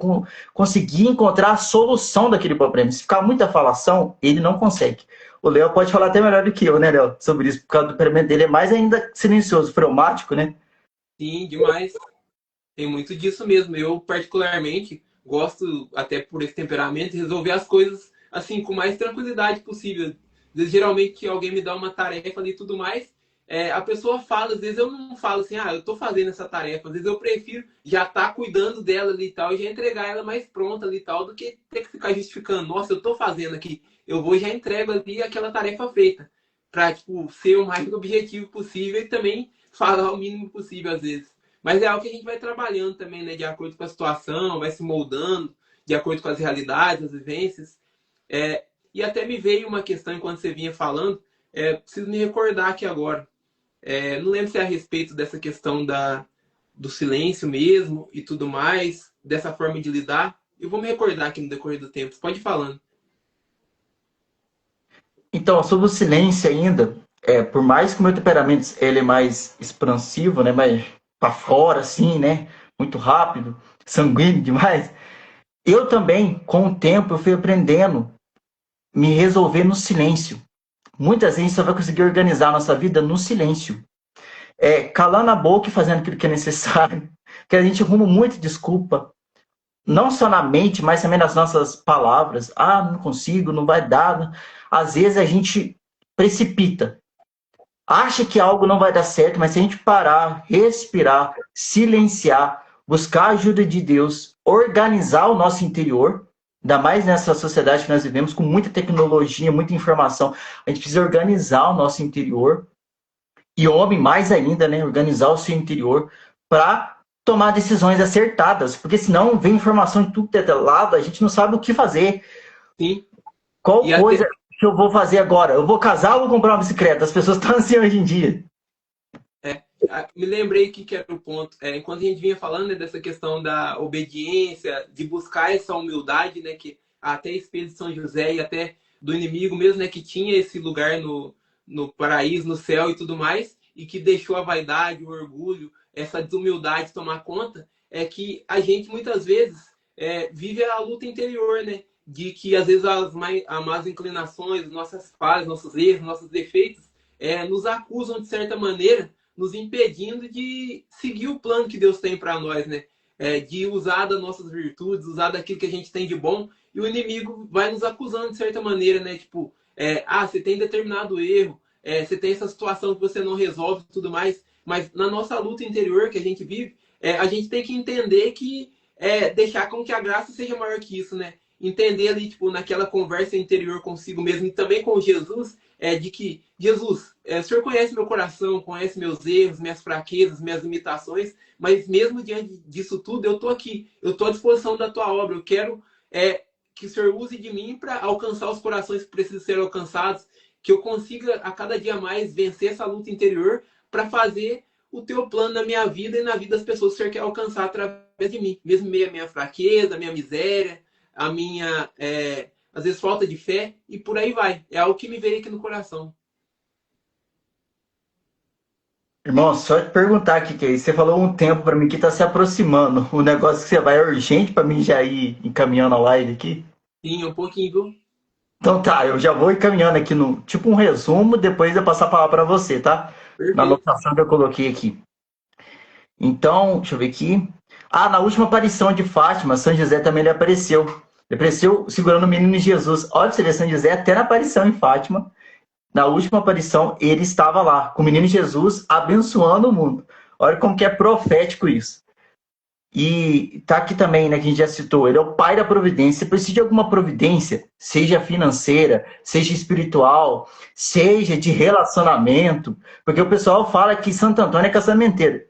conseguir encontrar a solução daquele problema. Se ficar muita falação, ele não consegue. O Léo pode falar até melhor do que eu, né, Léo? Sobre isso, por causa do temperamento dele é mais ainda silencioso, fleumático, né? Sim, demais. Tem muito disso mesmo. Eu, particularmente, gosto, até por esse temperamento, de resolver as coisas assim, com mais tranquilidade possível. Às vezes, geralmente, alguém me dá uma tarefa ali e tudo mais, a pessoa fala, às vezes eu não falo assim, eu tô fazendo essa tarefa. Às vezes eu prefiro já estar cuidando dela ali e tal, e já entregar ela mais pronta ali e tal, do que ter que ficar justificando. Nossa, eu tô fazendo aqui. Eu vou e já entrego ali aquela tarefa feita. Pra, tipo, ser o mais objetivo possível e também falar o mínimo possível, às vezes. Mas é algo que a gente vai trabalhando também, né? De acordo com a situação, vai se moldando, de acordo com as realidades, as vivências. E até me veio uma questão enquanto você vinha falando, preciso me recordar aqui agora. Não lembro se é a respeito dessa questão do silêncio mesmo e tudo mais, dessa forma de lidar. Eu vou me recordar aqui no decorrer do tempo. Você pode ir falando. Então, sobre o silêncio ainda, por mais que o meu temperamento ele é mais expansivo, né, mais para fora, assim, né, muito rápido, sanguíneo demais, eu também, com o tempo, eu fui aprendendo me resolver no silêncio. Muitas vezes você vai conseguir organizar a nossa vida no silêncio. Calando a boca e fazendo aquilo que é necessário. Porque a gente arruma muita desculpa, não só na mente, mas também nas nossas palavras. Não consigo, não vai dar. Às vezes a gente precipita. Acha que algo não vai dar certo, mas se a gente parar, respirar, silenciar, buscar a ajuda de Deus, organizar o nosso interior, ainda mais nessa sociedade que nós vivemos, com muita tecnologia, muita informação, a gente precisa organizar o nosso interior, e homem mais ainda, né, organizar o seu interior para tomar decisões acertadas, porque senão vem informação de tudo que é lado, a gente não sabe o que fazer. Sim. Qual coisa que eu vou fazer agora? Eu vou casar ou vou comprar uma bicicleta? As pessoas estão assim hoje em dia. Me lembrei que era o ponto. Enquanto a gente vinha falando, né, dessa questão da obediência, de buscar essa humildade, né, que até espelho de São José e até do inimigo mesmo, né, que tinha esse lugar no paraíso, no céu e tudo mais, e que deixou a vaidade, o orgulho, essa desumildade tomar conta, é que a gente muitas vezes vive a luta interior, né? De que às vezes as más inclinações, nossas falhas, nossos erros, nossos defeitos, nos acusam de certa maneira, nos impedindo de seguir o plano que Deus tem para nós, né? De usar das nossas virtudes, usar daquilo que a gente tem de bom, e o inimigo vai nos acusando de certa maneira, né? Tipo, você tem determinado erro, você tem essa situação que você não resolve e tudo mais, mas na nossa luta interior que a gente vive, a gente tem que entender que deixar com que a graça seja maior que isso, né? Entender ali, tipo, naquela conversa interior consigo mesmo e também com Jesus, de que, Jesus, o Senhor conhece meu coração, conhece meus erros, minhas fraquezas, minhas limitações, mas mesmo diante disso tudo, eu estou aqui, eu estou à disposição da tua obra, eu quero que o Senhor use de mim para alcançar os corações que precisam ser alcançados, que eu consiga a cada dia mais vencer essa luta interior para fazer o teu plano na minha vida e na vida das pessoas que o Senhor quer alcançar através de mim, mesmo meio a minha fraqueza, a minha miséria, a minha, às vezes, falta de fé, e por aí vai. É algo que me veio aqui no coração. Irmão, só te perguntar aqui, que você falou um tempo para mim que tá se aproximando. O negócio que você vai é urgente para mim já ir encaminhando a live aqui? Sim, um pouquinho, viu? Então tá, eu já vou encaminhando aqui no tipo um resumo, depois eu passar a palavra para você, tá? Na Perfeito. anotação que eu coloquei aqui. Então, deixa eu ver aqui. Na última aparição de Fátima, São José também ele apareceu. Ele apareceu segurando o menino Jesus. Olha, você vê São José até na aparição em Fátima. Na última aparição, ele estava lá, com o menino Jesus, abençoando o mundo. Olha como que é profético isso. E tá aqui também, né, que a gente já citou, ele é o pai da providência. Se precisa de alguma providência, seja financeira, seja espiritual, seja de relacionamento, porque o pessoal fala que Santo Antônio é casamenteiro.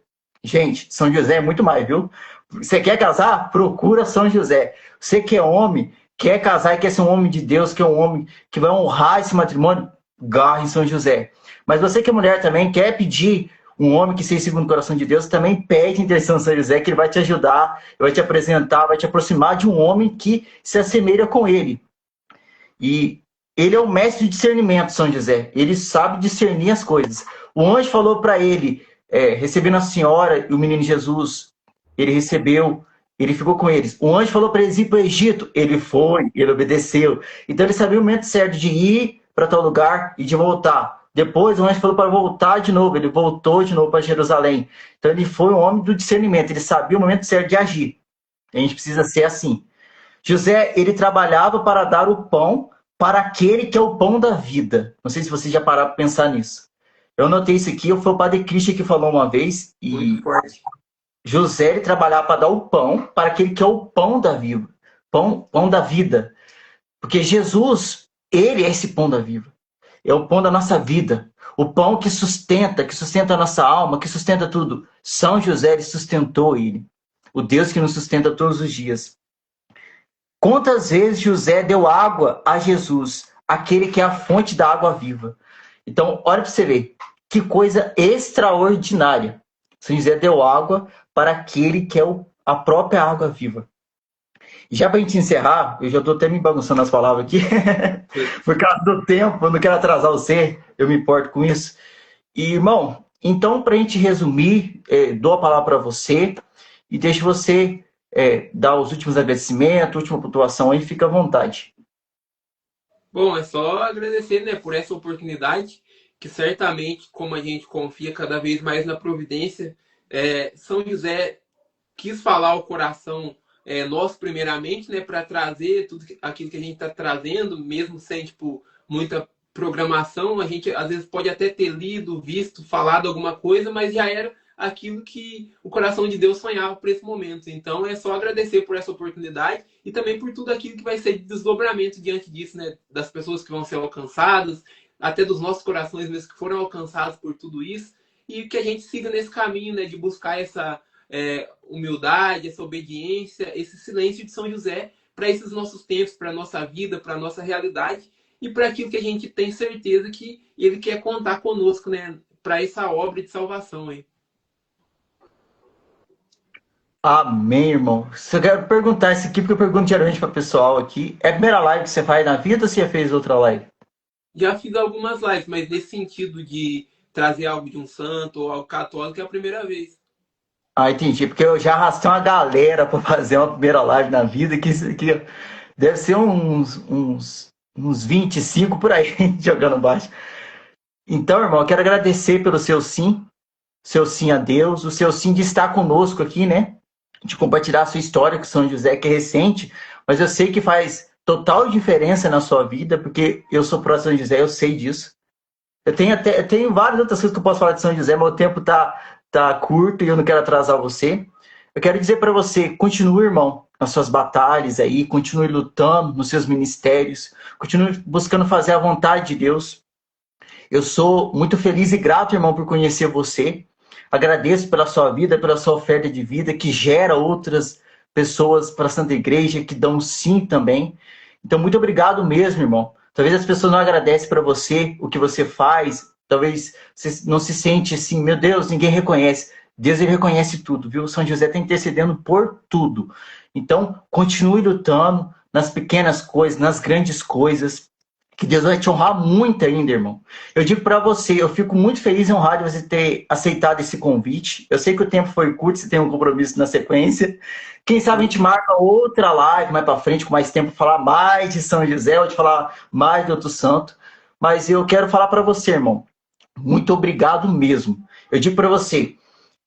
Gente, São José é muito mais, viu? Você quer casar? Procura São José. Você que é homem, quer casar e quer ser um homem de Deus, que é um homem que vai honrar esse matrimônio, garra em São José. Mas você que é mulher também, quer pedir um homem que seja segundo o coração de Deus, também pede intercessão de São José, que ele vai te ajudar, vai te apresentar, vai te aproximar de um homem que se assemelha com ele. E ele é o mestre de discernimento, São José. Ele sabe discernir as coisas. O anjo falou para ele, recebendo a senhora e o menino Jesus, ele recebeu, ele ficou com eles. O anjo falou para eles ir para o Egito, ele foi, ele obedeceu. Então ele sabia o momento certo de ir para tal lugar e de voltar. Depois o anjo falou para voltar de novo, ele voltou de novo para Jerusalém. Então ele foi um homem do discernimento, ele sabia o momento certo de agir. A gente precisa ser assim. José, ele trabalhava para dar o pão para aquele que é o pão da vida. Não sei se vocês já pararam para pensar nisso. Eu notei isso aqui, foi o Padre Christian que falou uma vez, Muito e forte. José, ele trabalhava para dar o pão para aquele que é o pão da vida. Pão da vida. Porque Jesus, ele é esse pão da vida. É o pão da nossa vida. O pão que sustenta a nossa alma, que sustenta tudo. São José, ele sustentou ele. O Deus que nos sustenta todos os dias. Quantas vezes José deu água a Jesus, aquele que é a fonte da água viva? Então, olha para você ver, que coisa extraordinária. São José deu água para aquele que é a própria água viva. Já para a gente encerrar, eu já estou até me bagunçando as palavras aqui, por causa do tempo, eu não quero atrasar você, eu me importo com isso. E, irmão, então, para a gente resumir, dou a palavra para você e deixo você dar os últimos agradecimentos, última pontuação aí, fica à vontade. Bom, é só agradecer, né, por essa oportunidade, que certamente, como a gente confia cada vez mais na providência, São José quis falar ao coração nosso primeiramente, né, para trazer tudo aquilo que a gente está trazendo, mesmo sem tipo muita programação, a gente às vezes pode até ter lido, visto, falado alguma coisa, mas já era aquilo que o coração de Deus sonhava para esse momento. Então é só agradecer por essa oportunidade e também por tudo aquilo que vai ser de desdobramento diante disso, né, das pessoas que vão ser alcançadas, até dos nossos corações mesmo que foram alcançados por tudo isso, e que a gente siga nesse caminho, né, de buscar essa humildade, essa obediência, esse silêncio de São José para esses nossos tempos, para a nossa vida, para a nossa realidade e para aquilo que a gente tem certeza que ele quer contar conosco, né, para essa obra de salvação aí. Amém, irmão. Se eu quero perguntar isso aqui, porque eu pergunto geralmente para o pessoal aqui, é a primeira live que você faz na vida ou você já fez outra live? Já fiz algumas lives, mas nesse sentido de trazer algo de um santo ou algo católico é a primeira vez. Ah, entendi. Porque eu já arrastei uma galera para fazer uma primeira live na vida, que isso aqui deve ser uns 25 por aí, jogando baixo. Então, irmão, eu quero agradecer pelo seu sim a Deus, o seu sim de estar conosco aqui, né? De compartilhar a sua história com São José, que é recente, mas eu sei que faz total diferença na sua vida, porque eu sou próximo de São José, eu sei disso. Eu tenho várias outras coisas que eu posso falar de São José, mas o tempo tá curto e eu não quero atrasar você. Eu quero dizer para você, continue, irmão, nas suas batalhas aí, continue lutando nos seus ministérios, continue buscando fazer a vontade de Deus. Eu sou muito feliz e grato, irmão, por conhecer você. Agradeço pela sua vida, pela sua oferta de vida, que gera outras pessoas para a Santa Igreja, que dão sim também. Então, muito obrigado mesmo, irmão. Talvez as pessoas não agradecem para você o que você faz, talvez você não se sente assim, meu Deus, ninguém reconhece. Deus, ele reconhece tudo, viu? São José está intercedendo por tudo. Então, continue lutando nas pequenas coisas, nas grandes coisas, que Deus vai te honrar muito ainda, irmão. Eu digo para você, eu fico muito feliz e honrado de você ter aceitado esse convite. Eu sei que o tempo foi curto, você tem um compromisso na sequência. Quem sabe a gente marca outra live mais para frente, com mais tempo, para falar mais de São José, ou de falar mais de outro santo. Mas eu quero falar para você, irmão. Muito obrigado mesmo. Eu digo para você,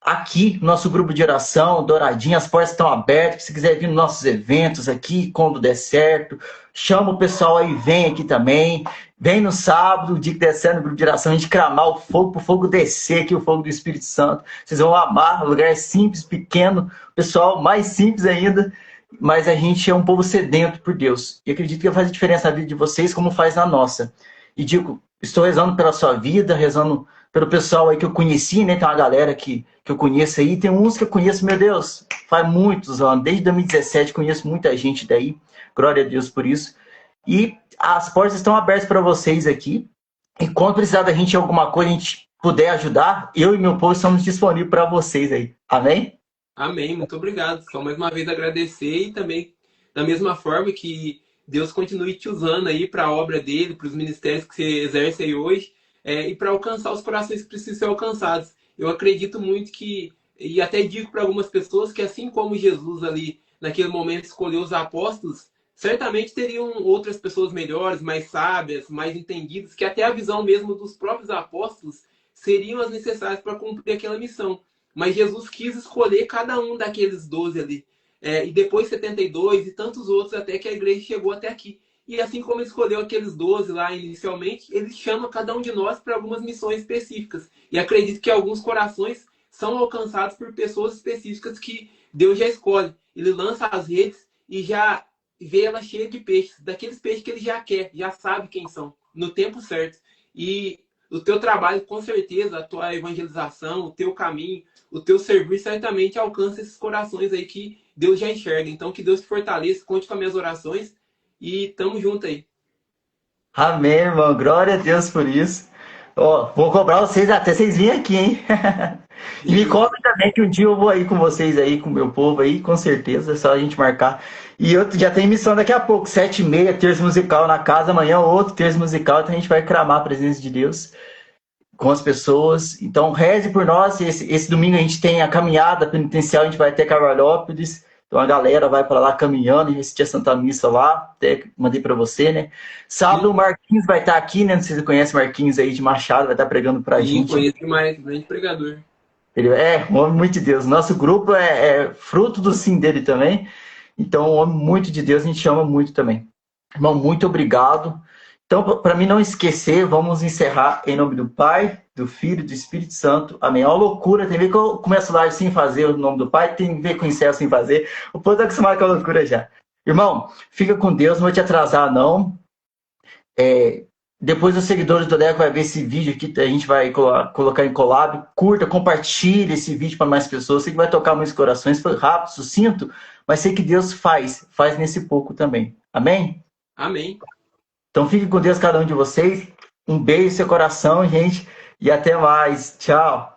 aqui, nosso grupo de oração, Douradinha, as portas estão abertas. Se quiser vir nos nossos eventos aqui, quando der certo, chama o pessoal aí, vem aqui também. Vem no sábado, o dia que der certo no grupo de oração, a gente cramar o fogo, para o fogo descer aqui, o fogo do Espírito Santo. Vocês vão amar, o lugar é simples, pequeno, pessoal, mais simples ainda, mas a gente é um povo sedento por Deus. E acredito que vai fazer diferença na vida de vocês, como faz na nossa. E digo, estou rezando pela sua vida, rezando pelo pessoal aí que eu conheci, né? Tem uma galera que eu conheço aí, tem uns que eu conheço, meu Deus, faz muitos anos, desde 2017 conheço muita gente daí, glória a Deus por isso. E as portas estão abertas para vocês aqui. E quando precisar da gente em alguma coisa, a gente puder ajudar, eu e meu povo estamos disponíveis para vocês aí. Amém? Amém, muito obrigado. Só mais uma vez agradecer e também, da mesma forma que Deus continue te usando aí para a obra dele, para os ministérios que você exerce aí hoje, e para alcançar os corações que precisam ser alcançados. Eu acredito muito que, e até digo para algumas pessoas que assim como Jesus ali, naquele momento, escolheu os apóstolos, certamente teriam outras pessoas melhores, mais sábias, mais entendidas, que até a visão mesmo dos próprios apóstolos seriam as necessárias para cumprir aquela missão. Mas Jesus quis escolher cada um daqueles 12 ali. E depois 72 e tantos outros até que a igreja chegou até aqui. E assim como ele escolheu aqueles 12 lá inicialmente, ele chama cada um de nós para algumas missões específicas. E acredito que alguns corações são alcançados por pessoas específicas que Deus já escolhe. Ele lança as redes e já vê ela cheia de peixes, daqueles peixes que ele já quer, já sabe quem são, no tempo certo. E o teu trabalho, com certeza, a tua evangelização, o teu caminho, o teu serviço certamente alcança esses corações aí que Deus já enxerga. Então, que Deus te fortaleça, conte com as minhas orações e tamo junto aí. Amém, irmão. Glória a Deus por isso. Ó, vou cobrar vocês até vocês virem aqui, hein? E me cobre também que um dia eu vou aí com vocês aí, com o meu povo aí, com certeza. É só a gente marcar. E eu já tenho missão daqui a pouco, 7h30, terço musical na casa. Amanhã outro terço musical, então a gente vai clamar a presença de Deus com as pessoas. Então reze por nós. Esse domingo a gente tem a caminhada penitencial, a gente vai até Carvalhópolis. Então a galera vai para lá caminhando e assistir a Santa Missa lá. Até mandei para você, né? Sábado o Marquinhos vai estar aqui, né? Não sei se você conhece o Marquinhos aí de Machado, vai estar pregando pra gente. Conheço demais, grande pregador. Ele é um homem muito de Deus. Nosso grupo é fruto do sim dele também. Então, um homem muito de Deus, a gente ama muito também. Irmão, muito obrigado. Então, para mim não esquecer, vamos encerrar em nome do Pai, do Filho e do Espírito Santo. Amém. É uma loucura. Tem a ver que eu começo live sem fazer o nome do Pai, tem a ver com o encerro sem fazer. O povo está acostumado com a loucura já. Irmão, fica com Deus, não vou te atrasar, não. Depois os seguidores do Leco vai ver esse vídeo aqui, a gente vai colocar em collab. Curta, compartilhe esse vídeo para mais pessoas. Sei que vai tocar muitos corações. Foi rápido, sucinto, mas sei que Deus faz nesse pouco também. Amém? Amém. Então fique com Deus, cada um de vocês. Um beijo no seu coração, gente. E até mais. Tchau.